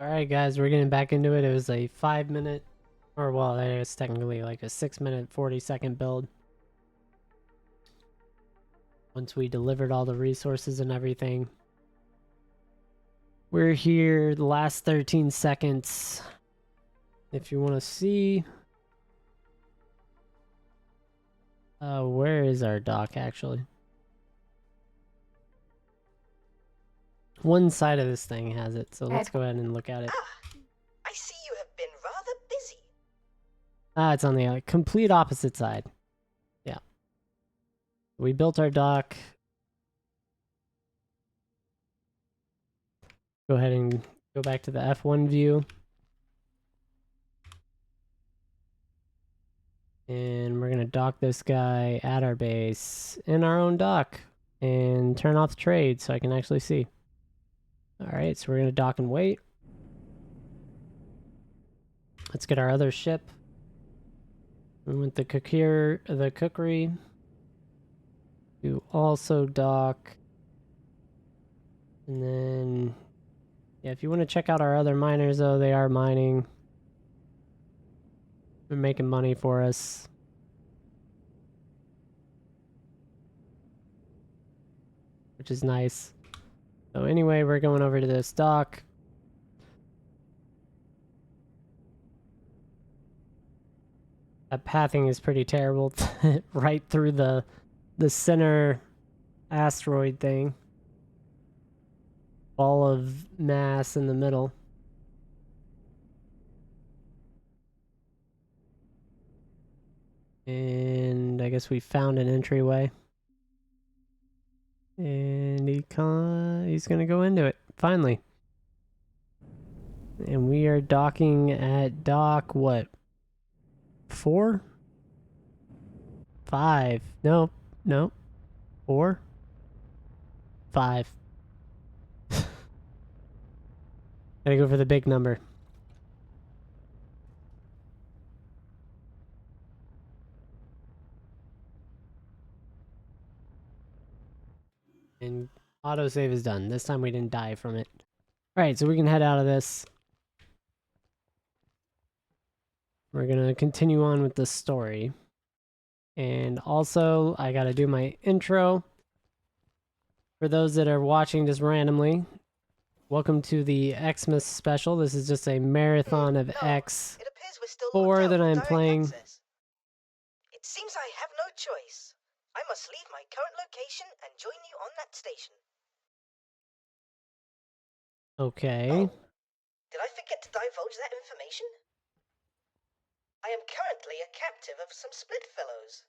Alright guys, we're getting back into it. It was a 5 minute, or well, it's technically like a 6 minute, 40-second build. Once we delivered all the resources and everything. We're here the last 13 seconds. If you want to see. Where is our dock actually? One side of this thing has it, so let's go ahead and look at it. I see you have been rather busy. It's on the complete opposite side. Yeah. We built our dock. Go ahead and go back to the F1 view. And we're going to dock this guy at our base in our own dock. And turn off the trade so I can actually see. Alright, so we're going to dock and wait. Let's get our other ship. We want the cookery to also dock. And then, yeah, if you want to check out our other miners, though, they are mining. They're making money for us. Which is nice. So anyway, we're going over to this dock. That pathing is pretty terrible. Right through the center asteroid thing. Ball of mass in the middle. And I guess we found an entryway. And he's gonna go into it, finally. And we are docking at dock, what? 4? 5. Nope. 4? 5. Gotta go for the big number. And autosave is done. This time we didn't die from it. Alright, so we can head out of this. We're gonna continue on with the story. And also, I gotta do my intro. For those that are watching just randomly, welcome to the Xmas special. This is just a marathon of X4 that I'm playing. It seems I have no choice. I must leave my current location and join you on that station. Okay. Oh, did I forget to divulge that information? I am currently a captive of some split fellows.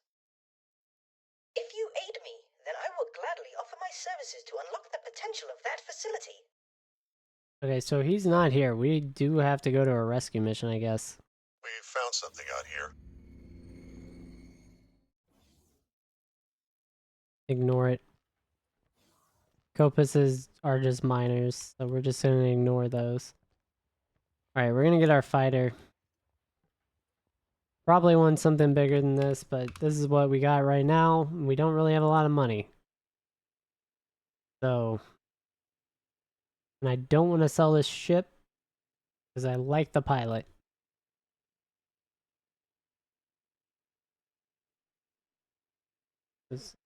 If you aid me, then I will gladly offer my services to unlock the potential of that facility. Okay, so he's not here. We do have to go to a rescue mission, I guess. We found something out here. Ignore it. Copuses are just miners, so we're just gonna ignore those. Alright, we're gonna get our fighter. Probably want something bigger than this, but this is what we got right now. And we don't really have a lot of money. So... And I don't want to sell this ship, because I like the pilot.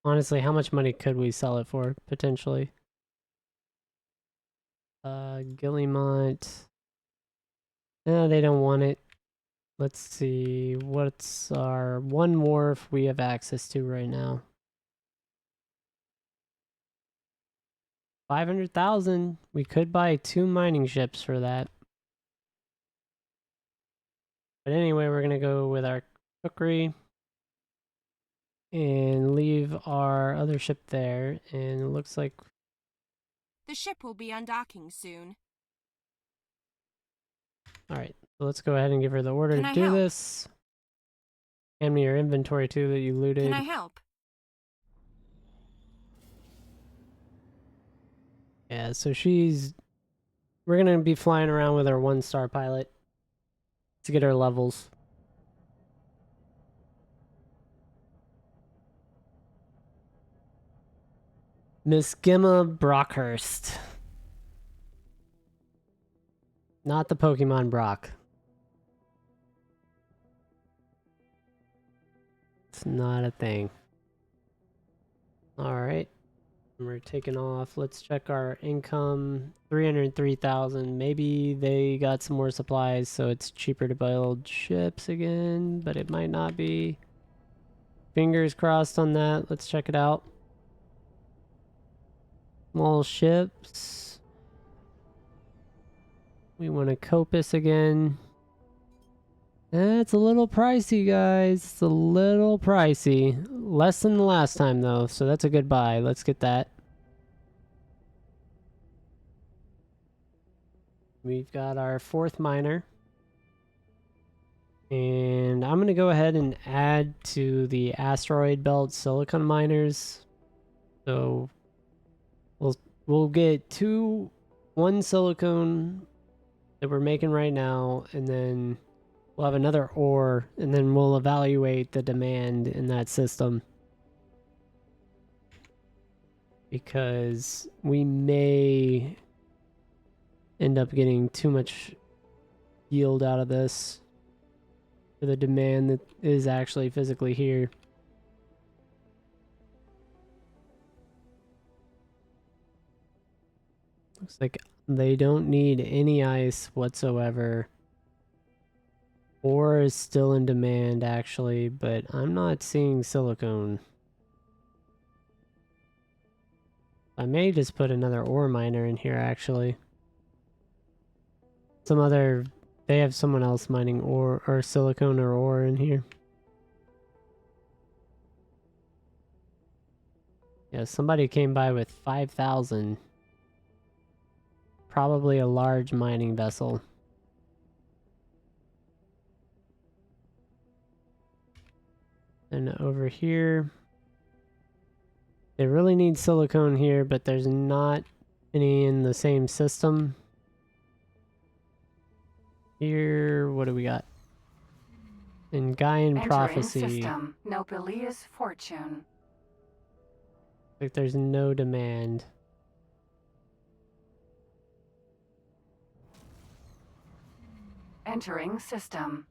Honestly, how much money could we sell it for, potentially? Guillemont. No, they don't want it. Let's see, what's our one wharf we have access to right now? 500,000. We could buy 2 mining ships for that. But anyway, we're gonna go with our cookery. And leave our other ship there, and it looks like the ship will be undocking soon. Alright, so let's go ahead and give her the order to do this. Hand me your inventory too that you looted. Can I help? Yeah, so we're gonna be flying around with our 1-star pilot to get our levels. Miss Gemma Brockhurst. Not the Pokemon Brock. It's not a thing. Alright. We're taking off. Let's check our income. 303,000. Maybe they got some more supplies, so it's cheaper to build ships again, but it might not be. Fingers crossed on that. Let's check it out. Small ships. We want a Copus again. It's a little pricey, guys. It's a little pricey. Less than the last time, though, so that's a good buy. Let's get that. We've got our 4th miner. And I'm going to go ahead and add to the asteroid belt silicon miners. So we'll get one silicone that we're making right now, and then we'll have another ore, and then we'll evaluate the demand in that system. Because we may end up getting too much yield out of this for the demand that is actually physically here. Looks like they don't need any ice whatsoever. Ore is still in demand, actually, but I'm not seeing silicone. I may just put another ore miner in here, actually. They have someone else mining ore, or silicone or ore in here. Yeah, somebody came by with 5,000. Probably a large mining vessel. And over here, they really need silicone here, but there's not any in the same system. Here, what do we got? In Gaian Prophecy. System, Nobilia's Fortune. Like there's no demand. Entering system.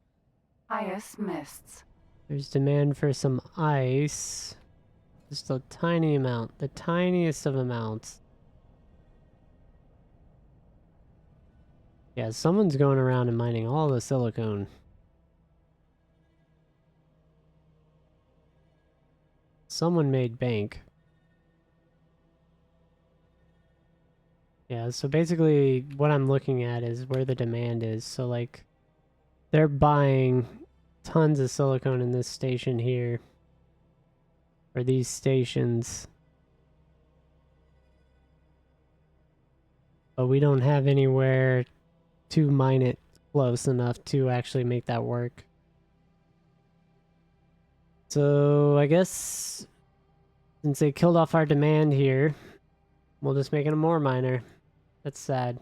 Ice mists. There's demand for some ice. Just a tiny amount. The tiniest of amounts. Yeah, someone's going around and mining all the silicone. Someone made bank. Yeah, so basically what I'm looking at is where the demand is. So like, they're buying tons of silicone in this station here. Or these stations. But we don't have anywhere to mine it close enough to actually make that work. So I guess since they killed off our demand here, we'll just make it a more miner. That's sad.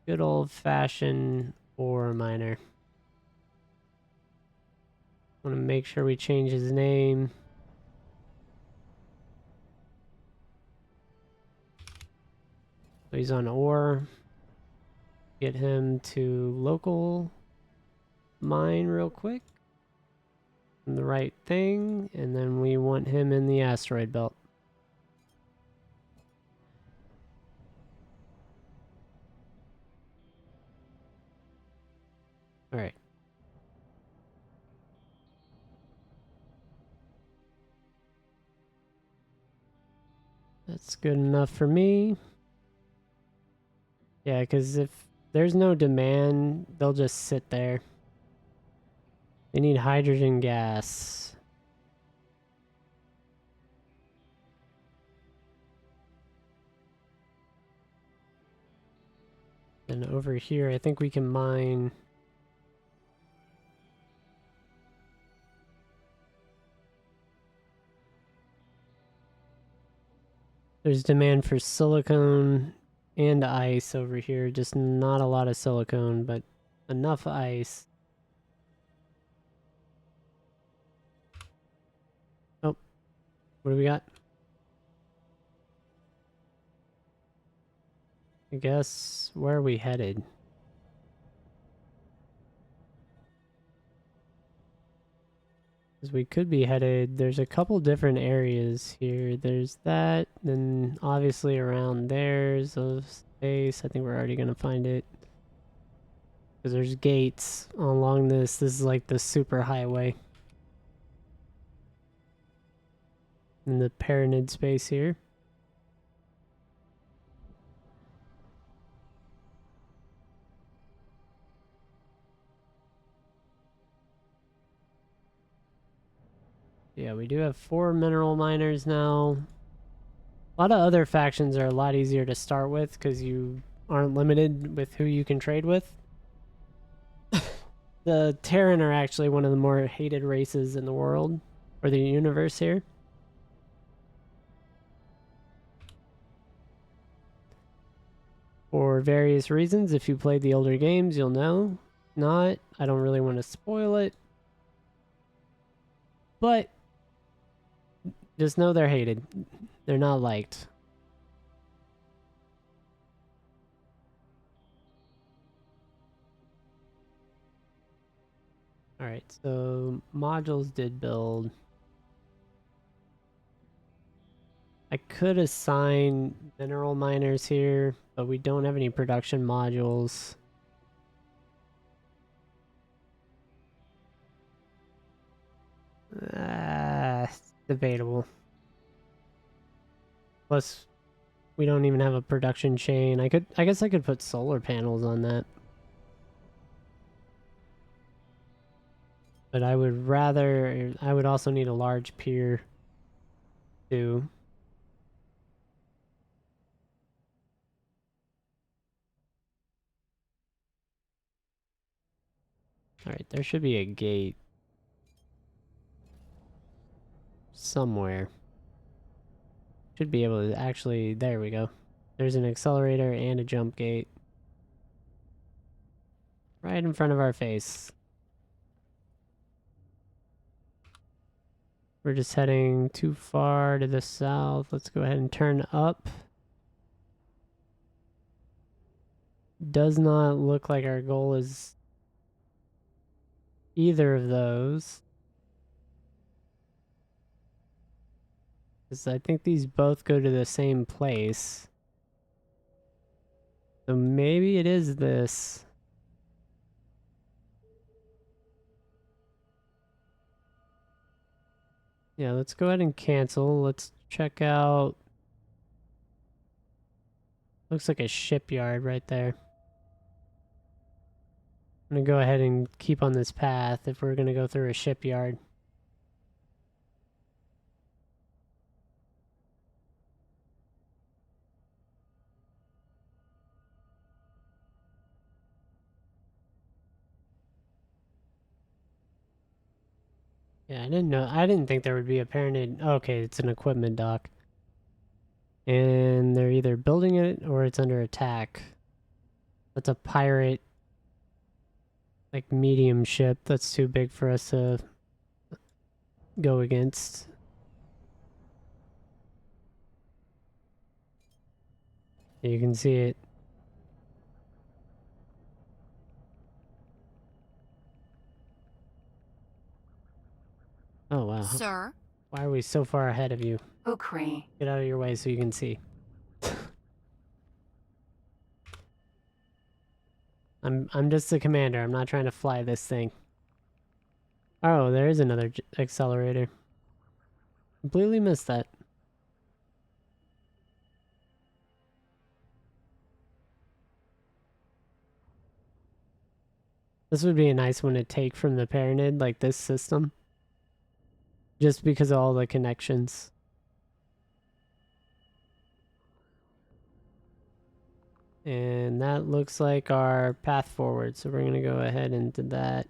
Good old-fashioned ore miner. Want to make sure we change his name. So he's on ore. Get him to local mine real quick. The right thing, and then we want him in the asteroid belt. Alright. That's good enough for me. Yeah, because if there's no demand, they'll just sit there. They need hydrogen gas. And over here, I think we can mine... There's demand for silicone and ice over here. Just not a lot of silicone, but enough ice. Oh, what do we got? I guess, where are we headed? Because we could be headed, there's a couple different areas here. There's that, then obviously around there's a space. I think we're already gonna find it. Because there's gates along this. This is like the super highway. In the pyramid space here. Yeah, we do have 4 mineral miners now. A lot of other factions are a lot easier to start with because you aren't limited with who you can trade with. The Terran are actually one of the more hated races in the world, or the universe here. For various reasons, if you played the older games, you'll know. Not, I don't really want to spoil it. But just know they're hated. They're not liked. Alright, so modules did build. I could assign mineral miners here, but we don't have any production modules. It's debatable. Plus, we don't even have a production chain. I guess I could put solar panels on that. But I would also need a large pier too. Alright, there should be a gate somewhere. Should be able to actually, there we go. There's an accelerator and a jump gate. Right in front of our face. We're just heading too far to the south. Let's go ahead and turn up. Does not look like our goal is either of those. Because I think these both go to the same place. So maybe it is this. Yeah, let's go ahead and cancel. Let's check out... Looks like a shipyard right there. I'm gonna go ahead and keep on this path if we're gonna go through a shipyard. Yeah, I didn't think there would be a pyramid. Okay, it's an equipment dock. And they're either building it or it's under attack. That's a pirate, like, medium ship. That's too big for us to go against. You can see it. Oh, wow. Sir? Why are we so far ahead of you? Ukri. Get out of your way so you can see. I'm just the commander. I'm not trying to fly this thing. Oh, there is another accelerator. Completely missed that. This would be a nice one to take from the Pyramid, like this system. Just because of all the connections. And that looks like our path forward, so we're gonna go ahead and do that.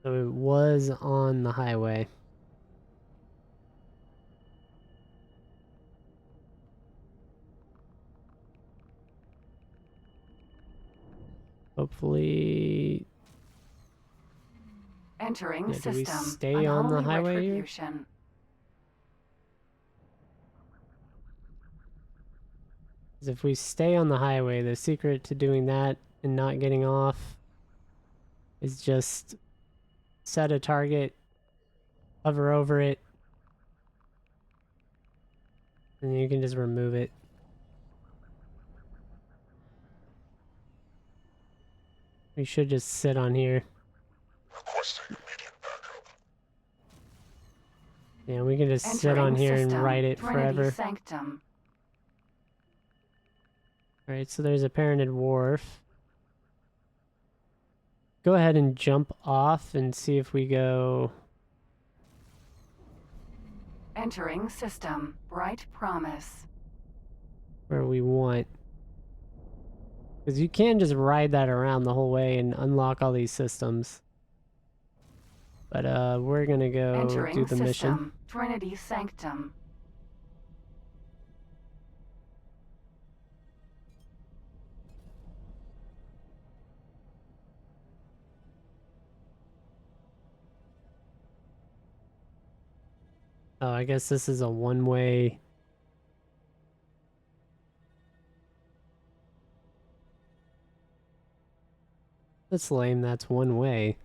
So it was on the highway. Hopefully... Entering Yeah, do we system. stay on the Unholy highway here? retribution. 'Cause if we stay on the highway, the secret to doing that and not getting off is just set a target, hover over it, and you can just remove it. We should just sit on here. Requesting immediate backup. Yeah, we can just sit Entering on here and system. ride it Trinity forever. Sanctum. Alright, so there's a parented wharf. Go ahead and jump off and see if we go... Entering system. Bright Promise. where we want. Because you can just ride that around the whole way and unlock all these systems. But we're gonna go Entering do the system. mission. Trinity Sanctum. Oh, I guess this is a one-way. That's lame, that's one way.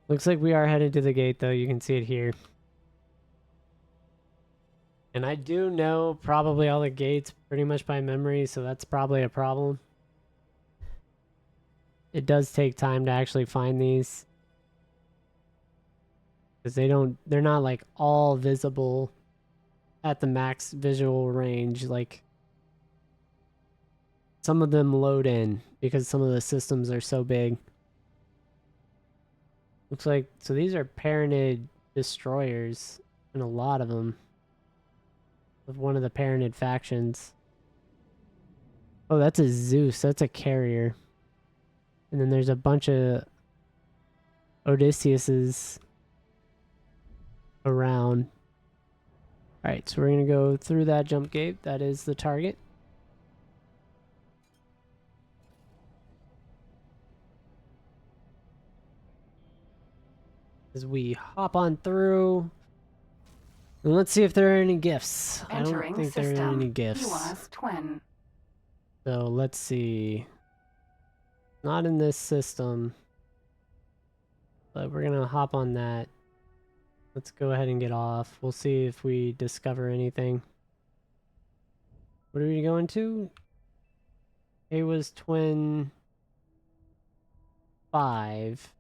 Looks like we are headed to the gate though, you can see it here. And I do know probably all the gates pretty much by memory, so that's probably a problem. It does take time to actually find these. Because they're not like all visible at the max visual range. Like, some of them load in because some of the systems are so big. Looks like, so these are parented destroyers, and a lot of them. Of one of the parented factions. Oh, that's a Zeus, that's a carrier. And then there's a bunch of Odysseus's around. Alright, so we're gonna go through that jump gate. That is the target. As we hop on through. And let's see if there are any gifts. I don't think there are any gifts. Twin. So let's see. Not in this system. But we're gonna hop on that. Let's go ahead and get off. We'll see if we discover anything. What are we going to? It was twin 5.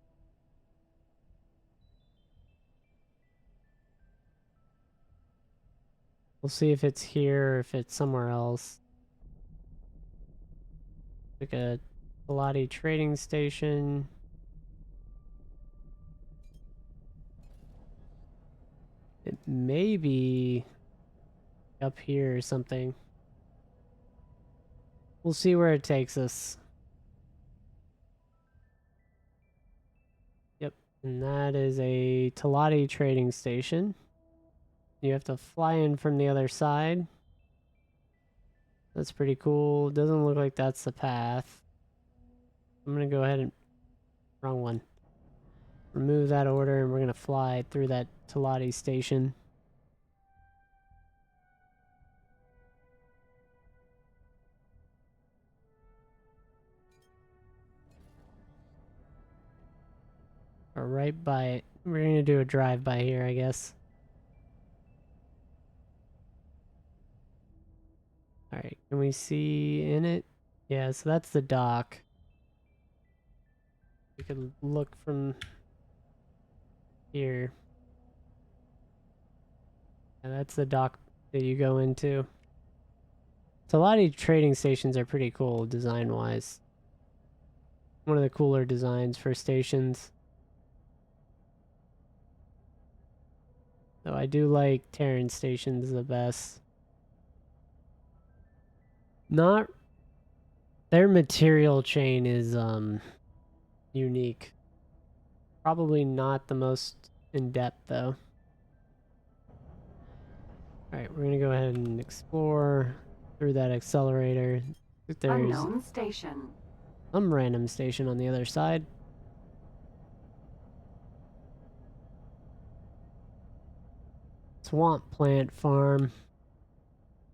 We'll see if it's here or if it's somewhere else. Like a Pilates trading station. It may be up here or something. We'll see where it takes us. Yep, and that is a Pilates trading station. You have to fly in from the other side. That's pretty cool. Doesn't look like that's the path. I'm gonna go ahead and... wrong one. Remove that order and we're gonna fly through that Pilates station. Or right by it. We're gonna do a drive-by here, I guess. Alright, can we see in it? Yeah, so that's the dock. We could look from here. Yeah, that's the dock that you go into. So a lot of trading stations are pretty cool design-wise. One of the cooler designs for stations. So I do like Terran stations the best. Not... their material chain is unique. Probably not the most in-depth though. Alright, we're gonna go ahead and explore through that accelerator. There's Unknown station. some random station on the other side. Swamp plant farm.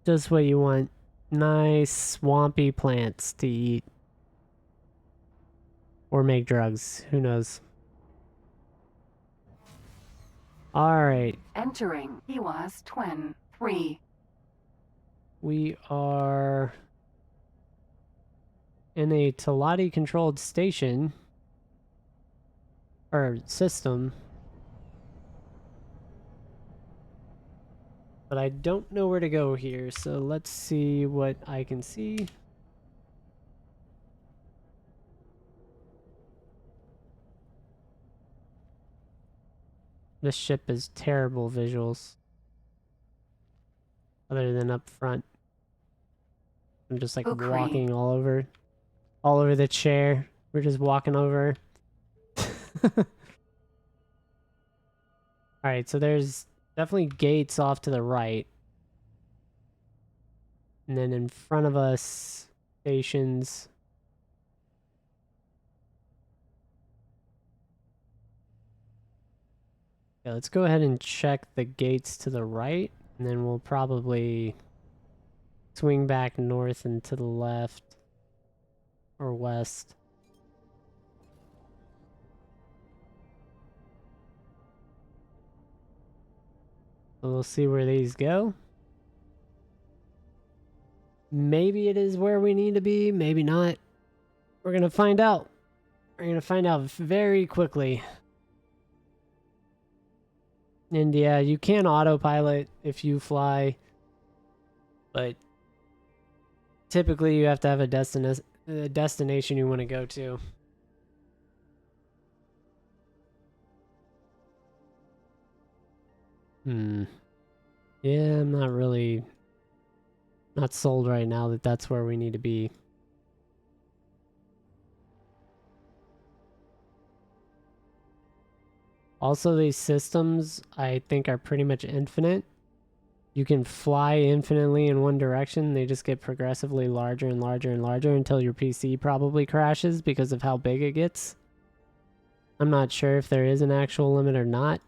Just what you want. nice swampy plants to eat. Or make drugs. Who knows? Alright. Entering Xmas Twin 3. We are in a Telati controlled station. Or system. But I don't know where to go here, so let's see what I can see. This ship is terrible visuals. Other than up front. I'm just like Ukri. walking all over the chair. We're just walking over. Alright, so there's definitely gates off to the right. And then in front of us, stations. Yeah, let's go ahead and check the gates to the right. And then we'll probably swing back north and to the left. Or west. So we'll see where these go. Maybe it is where we need to be, maybe not. We're gonna find out. We're gonna find out very quickly. And yeah, you can autopilot if you fly, but typically you have to have a destination you want to go to. Yeah, I'm not sold right now that that's where we need to be. Also, these systems, I think, are pretty much infinite. You can fly infinitely in one direction. They just get progressively larger and larger and larger until your PC probably crashes because of how big it gets. I'm not sure if there is an actual limit or not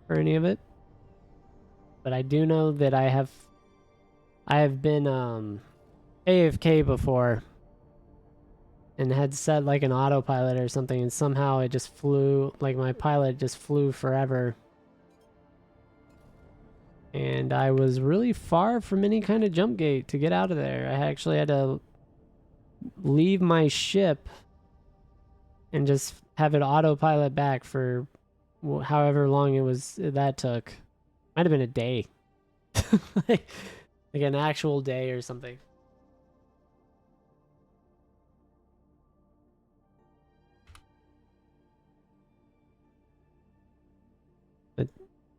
for any of it. But I do know that I have been AFK before and had set like an autopilot or something, and somehow it just flew, like my pilot just flew forever. And I was really far from any kind of jump gate to get out of there. I actually had to leave my ship and just have it autopilot back for however long it was that took. Might have been a day. like an actual day or something. But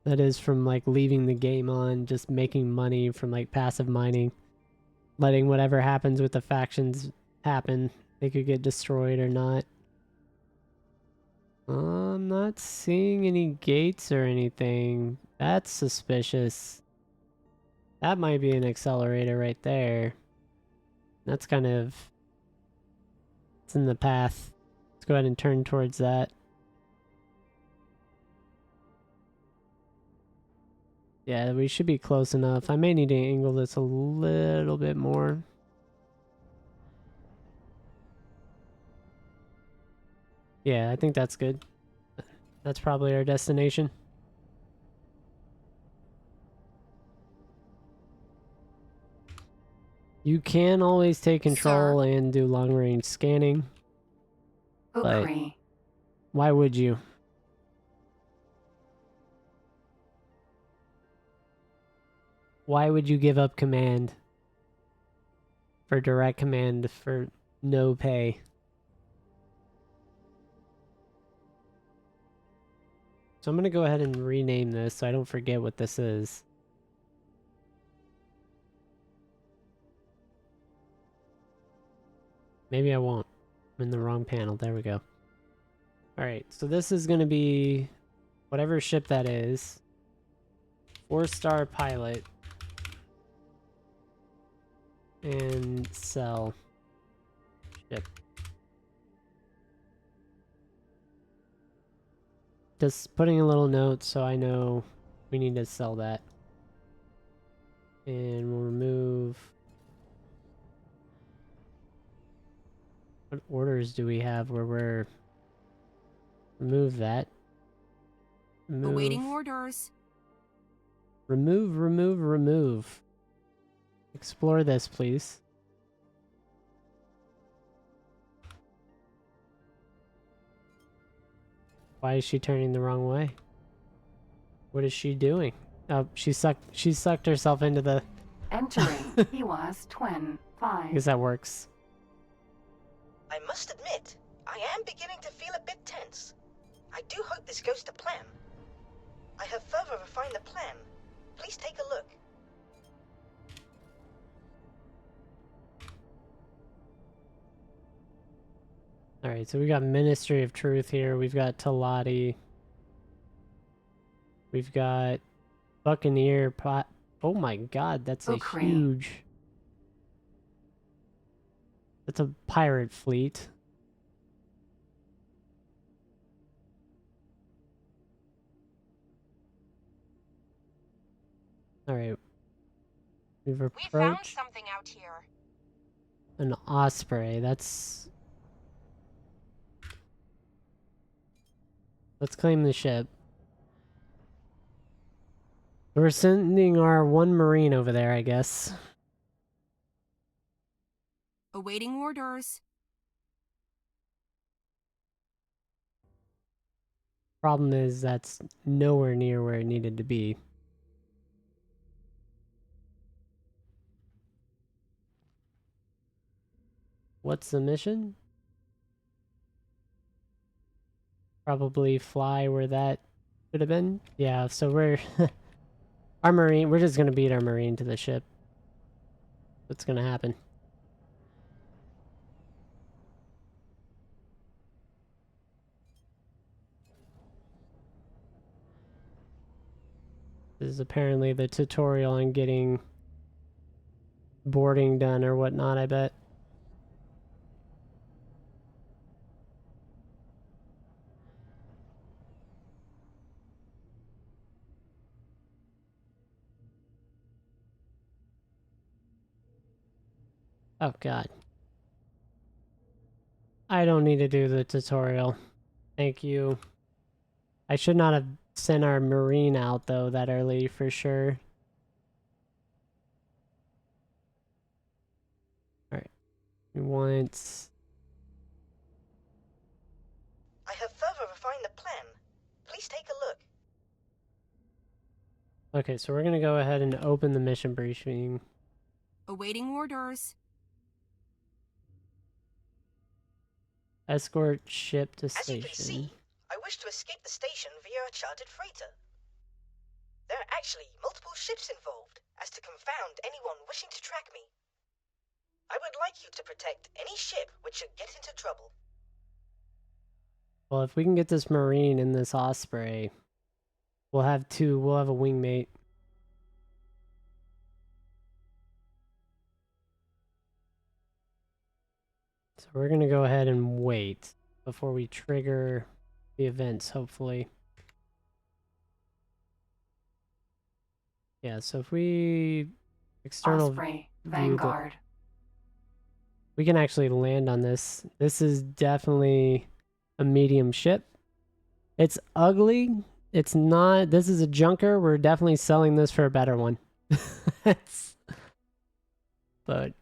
that is from like leaving the game on, just making money from like passive mining. Letting whatever happens with the factions happen. They could get destroyed or not. I'm not seeing any gates or anything. That's suspicious. That might be an accelerator right there. That's kind of... It's in the path. Let's go ahead and turn towards that. Yeah, we should be close enough. I may need to angle this a little bit more. Yeah, I think that's good. That's probably our destination. You can always take control and do long-range scanning. But why would you? Why would you give up command for direct command for no pay? So I'm going to go ahead and rename this so I don't forget what this is. Maybe I won't. I'm in the wrong panel. There we go. Alright, so this is going to be whatever ship that is. 4-star pilot. And sell ship. Just putting a little note so I know we need to sell that. And we'll remove... What orders do we have where we're... Remove that. Awaiting orders. Remove. Explore this, please. Why is she turning the wrong way? What is she doing? Oh, she sucked herself into the... Entering. He was twin. I 5. guess that works. I must admit, I am beginning to feel a bit tense. I do hope this goes to plan. I have further refined the plan. Please take a look. Alright, so we got Ministry of Truth here. We've got Talati. We've got Buccaneer Pot. Oh my god, that's a Ukri. huge... That's a pirate fleet. Alright. We've We approached found something out here. an osprey. That's... Let's claim the ship. We're sending our one marine over there, I guess. Awaiting orders. Problem is, that's nowhere near where it needed to be. What's the mission? Probably fly where that should have been. Yeah, so we're... our marine, we're just gonna beat our marine to the ship. What's gonna happen? This is apparently the tutorial on getting boarding done or whatnot, I bet. Oh god. I don't need to do the tutorial. Thank you. I should not have sent our marine out though that early for sure. Alright. We want... I have further refined the plan. Please take a look. Okay, so we're gonna go ahead and open the mission briefing. Awaiting orders. Escort ship to As you can see, station. I wish to escape the station via a chartered freighter. There are actually multiple ships involved, as to confound anyone wishing to track me. I would like you to protect any ship which should get into trouble. Well, if we can get this marine in this osprey, we'll have a wingmate. So we're gonna go ahead and wait before we trigger the events, hopefully. Yeah, so if we external Osprey. view Vanguard. we can actually land on this. This is definitely a medium ship. It's ugly. It's not... This is a junker. We're definitely selling this for a better one. But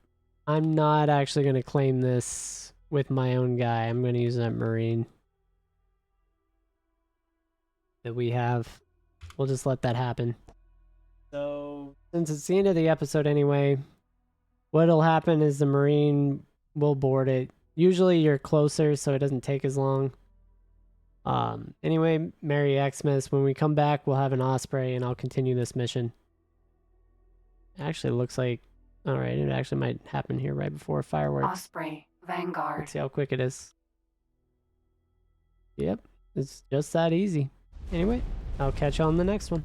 I'm not actually going to claim this with my own guy. I'm going to use that marine that we have. We'll just let that happen. So, since it's the end of the episode anyway, what'll happen is the marine will board it. Usually you're closer, so it doesn't take as long. Anyway, Merry Xmas. When we come back, we'll have an osprey, and I'll continue this mission. Actually, it looks like... Alright, it actually might happen here right before fireworks. Osprey. Vanguard. Let's see how quick it is. Yep, it's just that easy. Anyway, I'll catch you on the next one.